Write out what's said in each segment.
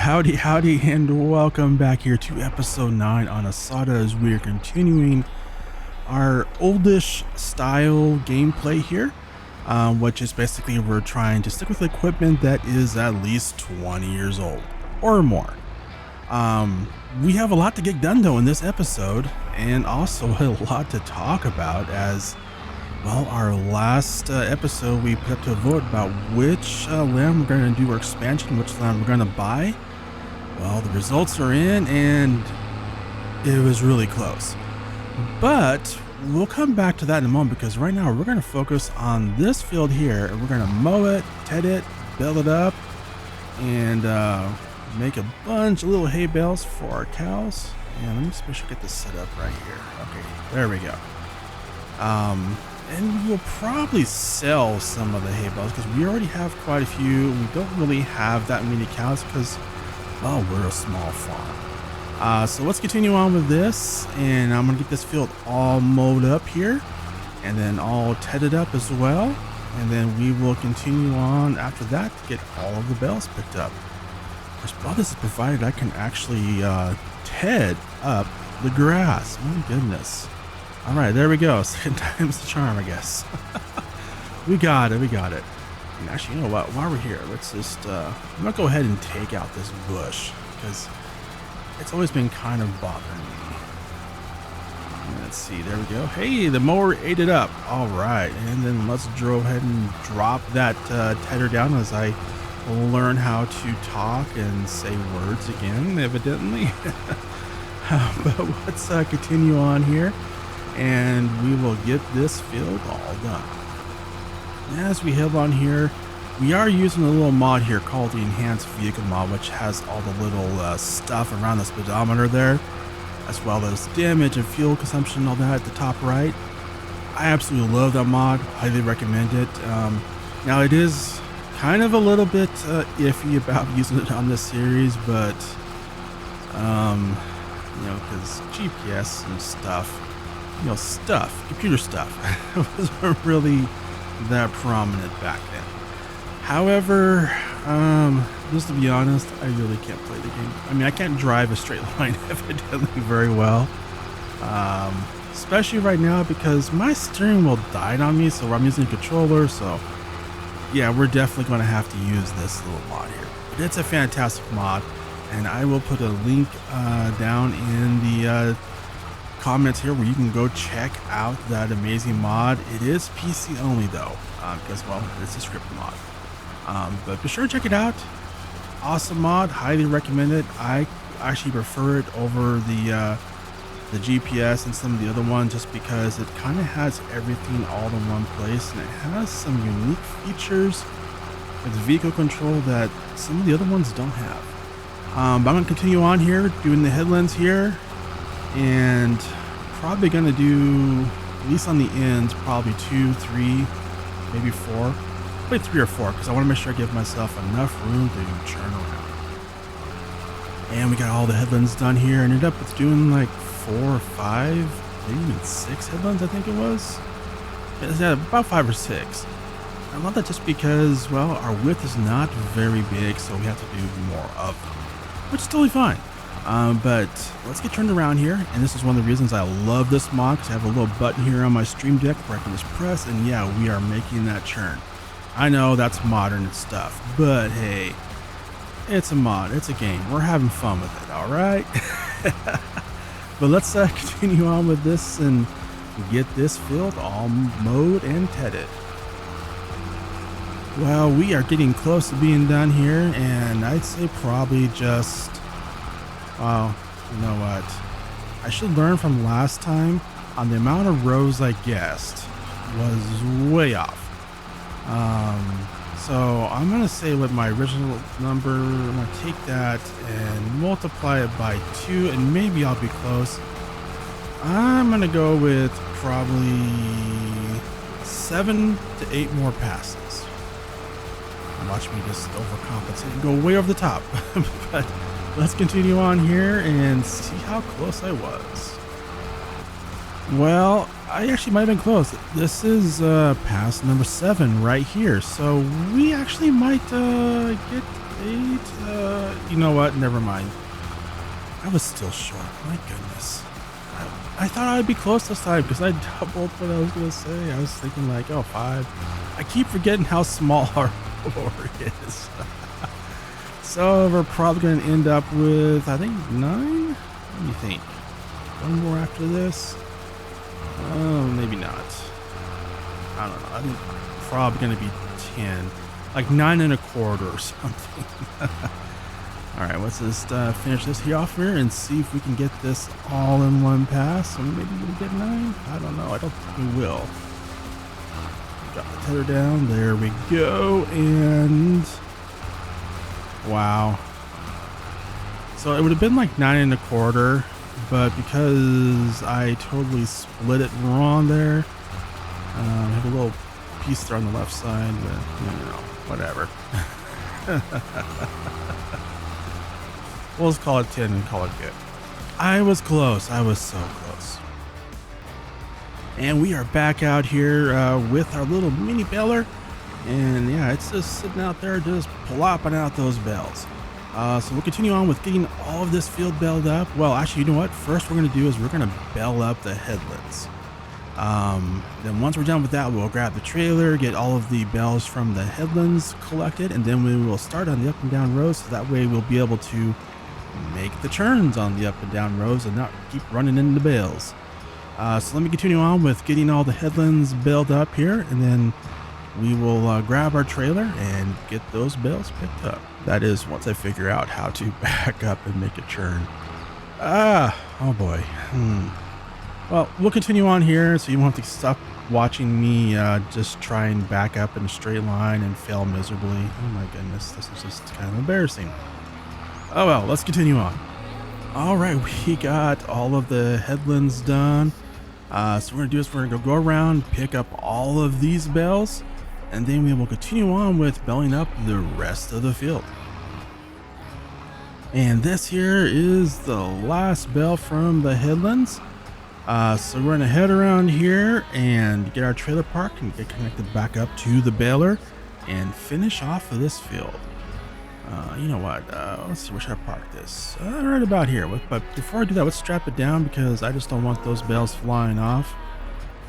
Howdy, howdy, and welcome back here to episode 9 on Osada as we are continuing our oldish style gameplay here, which is basically we're trying to stick with equipment that is at least 20 years old or more. We have a lot to get done though in this episode, and also a lot to talk about as well. Our last episode we put up to a vote about which land we're going to do our expansion, which land we're going to buy. Well, the results are in and it was really close, but we'll come back to that in a moment because right now we're going to focus on this field here and we're going to mow it, ted it, build it up, and make a bunch of little hay bales for our cows. And let me just make sure I get this set up right here. Okay, there we go. And we'll probably sell some of the hay bales because we already have quite a few. We don't really have that many cows because, well, we're a small farm. So let's continue on with this, and I'm gonna get this field all mowed up here and then all tedded up as well, and then we will continue on after that to get all of the bales picked up. Well, this is provided I can actually ted up the grass. My goodness. All right, there we go. Second time's the charm, I guess. we got it. And actually, you know what? While we're here, let's just I'm gonna go ahead and take out this bush because it's always been kind of bothering me. Let's see. There we go. Hey, the mower ate it up. All right, and then let's go ahead and drop that tedder down as I learn how to talk and say words again, evidently. But let's continue on here, and we will get this field all done. As we head on here, we are using a little mod here called the Enhanced Vehicle mod, which has all the little stuff around the speedometer there, as well as damage and fuel consumption and all that at the top right. I absolutely love that mod. Highly recommend it. Now it is kind of a little bit iffy about using it on this series, but you know, because GPS and stuff, you know, computer stuff wasn't really that prominent back then. However, just to be honest, I really can't play the game. I mean, I can't drive a straight line evidently very well, especially right now because my steering wheel died on me, so I'm using a controller. So yeah, we're definitely going to have to use this little mod here. But it's a fantastic mod, and I will put a link down in the comments here where you can go check out that amazing mod. It is PC only though, because, well, it's a script mod. But be sure to check it out. Awesome mod, highly recommend it. I actually prefer it over the GPS and some of the other ones just because it kind of has everything all in one place, and it has some unique features with vehicle control that some of the other ones don't have. But I'm going to continue on here doing the headlands here, and probably going to do, at least on the ends, probably 2, 3, maybe 4. Probably 3 or 4 because I want to make sure I give myself enough room to churn around. And we got all the headlands done here, and ended up with doing like 4 or 5, maybe even 6 headlands, I think it was. Yeah, about 5 or 6. I love that just because, well, our width is not very big, so we have to do more of them, which is totally fine. But let's get turned around here, and this is one of the reasons I love this mod, because I have a little button here on my stream deck where I can just press, and yeah, we are making that churn. I know that's modern stuff, but hey, it's a mod, it's a game, we're having fun with it, all right? But let's continue on with this and get this field all mowed and tedded. Well, we are getting close to being done here, and I'd say probably just, well, you know what, I should learn from last time on the amount of rows I guessed was way off. So I'm gonna say with my original number, I'm gonna take that and multiply it by 2, and maybe I'll be close. I'm gonna go with probably 7 to 8 more passes. Watch me just overcompensate and go way over the top. But let's continue on here and see how close I was. Well, I actually might have been close. This is pass number 7 right here. So we actually might get 8. you know what? Never mind. I was still short. My goodness. I thought I'd be close this time because I doubled what I was going to say. I was thinking like, oh, 5. I keep forgetting how small our board is. So we're probably going to end up with, I think, 9? What do you think? One more after this? Oh, maybe not. I don't know. I think probably going to be 10. Like 9 1/4 or something. All right, let's just finish this here off here and see if we can get this all in one pass. So maybe we'll get 9. I don't know. I don't think we will. Drop the tether down. There we go. And wow. So it would have been like 9 1/4, but because I totally split it wrong there, I have a little piece there on the left side, but whatever. We'll just call it 10 and call it good. I was close. I was so close. And we are back out here with our little mini baler. And yeah, it's just sitting out there just plopping out those bells. So we'll continue on with getting all of this field bailed up. Well, actually, you know what? First we're going to do is we're going to bail up the headlands. Then once we're done with that, we'll grab the trailer, get all of the bells from the headlands collected, and then we will start on the up and down rows. So that way we'll be able to make the turns on the up and down rows and not keep running into bales. So let me continue on with getting all the headlands bailed up here, and then we will grab our trailer and get those bales picked up. That is once I figure out how to back up and make a turn. Oh boy. Well, we'll continue on here, so you won't have to stop watching me just try and back up in a straight line and fail miserably. Oh my goodness, this is just kind of embarrassing. Oh well, let's continue on. All right, we got all of the headlands done. So what we're gonna do is we're gonna go around, pick up all of these bells, and then we will continue on with belling up the rest of the field. And this here is the last bell from the headlands. So we're gonna head around here and get our trailer parked and get connected back up to the baler and finish off of this field. You know what? Let's see, where should I park this? Right about here. But before I do that, let's strap it down because I just don't want those bells flying off,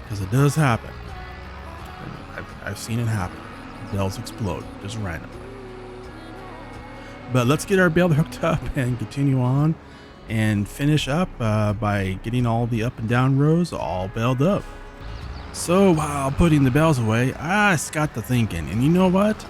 because it does happen. I've seen it happen. Bells explode just randomly. But let's get our bale hooked up and continue on and finish up by getting all the up and down rows all bailed up. So while putting the bells away, I got to thinking, and you know what?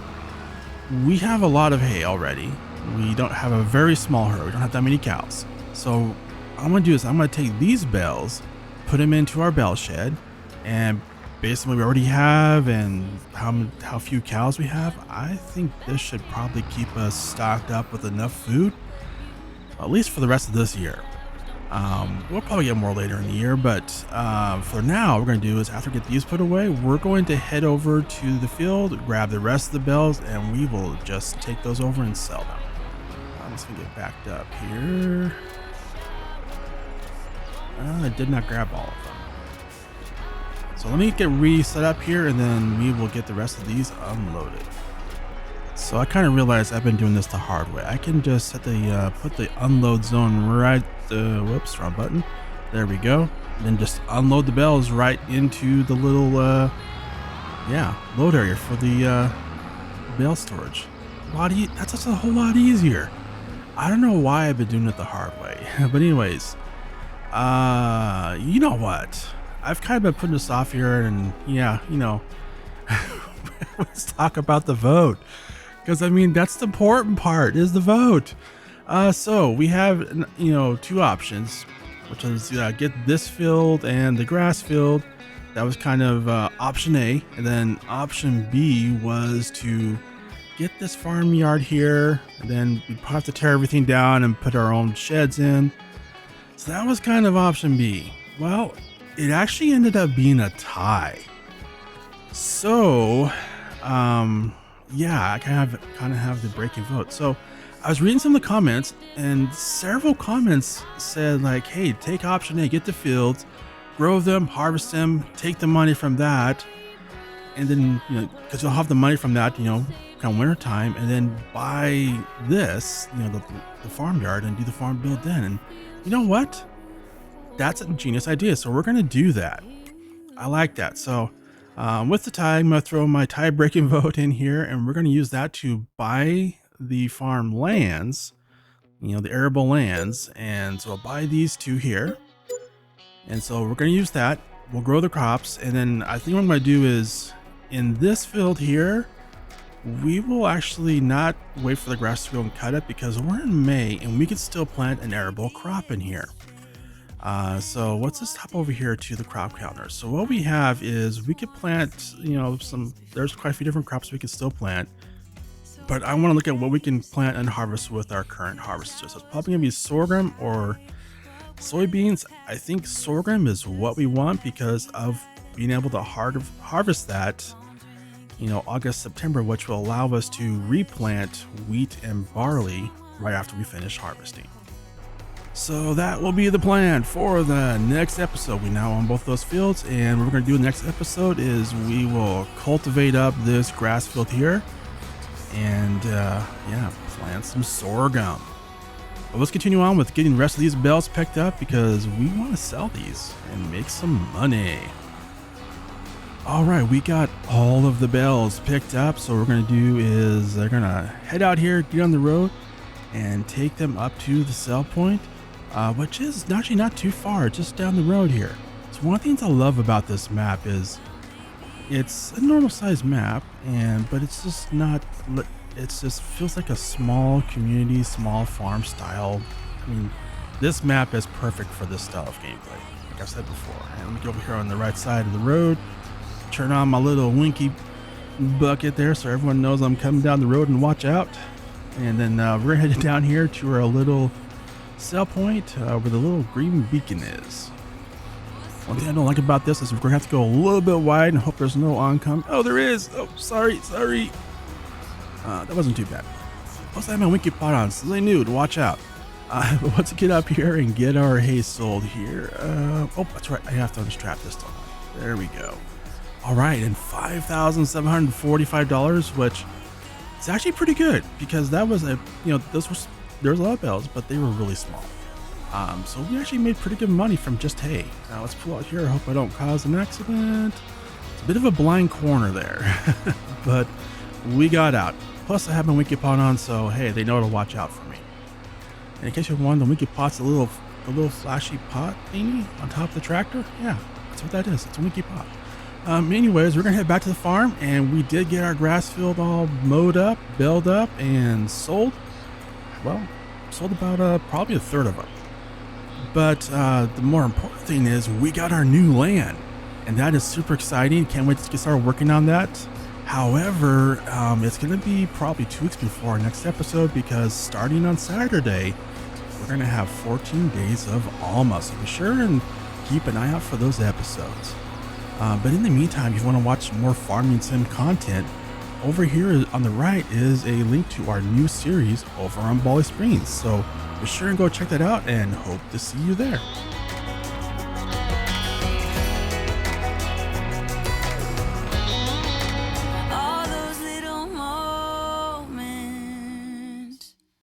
We have a lot of hay already. We don't have a very small herd. We don't have that many cows. So what I'm gonna do is I'm gonna take these bells, put them into our bell shed, and based on what we already have and how few cows we have, I think this should probably keep us stocked up with enough food, at least for the rest of this year. We'll probably get more later in the year, but for now, what we're going to do is after we get these put away, we're going to head over to the field, grab the rest of the bells, and we will just take those over and sell them. I'm just going to get backed up here. I did not grab all of them. So let me get reset up here, and then we will get the rest of these unloaded. So I kind of realized I've been doing this the hard way. I can just set the put the unload zone right. Whoops, wrong button. There we go. And then just unload the bells right into the little load area for the bale storage. That's just a whole lot easier. I don't know why I've been doing it the hard way, but anyways, you know what? I've kind of been putting this off here, and yeah, you know, let's talk about the vote. Because I mean, that's the important part, is the vote. So we have, you know, two options, which is get this field and the grass field. That was kind of option A. And then option B was to get this farmyard here. And then we'd have to tear everything down and put our own sheds in. So that was kind of option B. Well, it actually ended up being a tie. So, yeah, I kind of have the breaking vote. So I was reading some of the comments, and several comments said like, hey, take option A, get the fields, grow them, harvest them, take the money from that, and then, you know, because you'll have the money from that, you know, come winter time, and then buy this, the farmyard, and do the farm build then. And you know what? That's a genius idea. So we're going to do that. I like that. So with the tie, I'm going to throw my tie breaking vote in here, and we're going to use that to buy the farm lands, the arable lands. And so I'll buy these two here. And so we're going to use that. We'll grow the crops. And then I think what I'm going to do is in this field here, we will actually not wait for the grass to grow and cut it, because we're in May and we can still plant an arable crop in here. So let's just hop over here to the crop counter. So what we have is we could plant, there's quite a few different crops we can still plant, but I want to look at what we can plant and harvest with our current harvester. So it's probably gonna be sorghum or soybeans. I think sorghum is what we want because of being able to harvest that, August, September, which will allow us to replant wheat and barley right after we finish harvesting. So that will be the plan for the next episode. We now own both those fields, and what we're going to do in the next episode is we will cultivate up this grass field here and plant some sorghum. But let's continue on with getting the rest of these bales picked up because we want to sell these and make some money. All right, we got all of the bales picked up. So what we're going to do is they're going to head out here, get on the road, and take them up to the sell point. Which is actually not too far, just down the road here. So one of the things I love about this map is it's a normal size map, but it's just not, it just feels like a small community, small farm style. I mean, this map is perfect for this style of gameplay, like I said before. And let me go over here on the right side of the road, turn on my little winky bucket there so everyone knows I'm coming down the road and watch out. And then we're headed down here to our little sell point where the little green beacon is. One thing I don't like about this is we're gonna have to go a little bit wide and hope there's no oncoming. Oh, there is. Oh, sorry. That wasn't too bad. Plus I have my winky pot on, so they knew to watch out. But let's get up here and get our hay sold here. Oh, that's right. I have to unstrap this time. There we go. All right, and $5,745, which is actually pretty good because that was there's a lot of bells, but they were really small. So we actually made pretty good money from just hay. Now let's pull out here. I hope I don't cause an accident. It's a bit of a blind corner there, but we got out. Plus I have my winky pot on, so hey, they know to watch out for me. And in case you're wondering, the winky pot's the little flashy pot thingy on top of the tractor. Yeah, that's what that is. It's a winky pot. Anyways, we're gonna head back to the farm, and we did get our grass field all mowed up, baled up, and sold. Well, sold about probably a third of it. But the more important thing is we got our new land, and that is super exciting. Can't wait to get started working on that. However, it's going to be probably 2 weeks before our next episode because starting on Saturday, we're going to have 14 days of Alma. So be sure and keep an eye out for those episodes. But in the meantime, if you want to watch more farming sim content, over here on the right is a link to our new series over on Bali Springs. So be sure and go check that out and hope to see you there.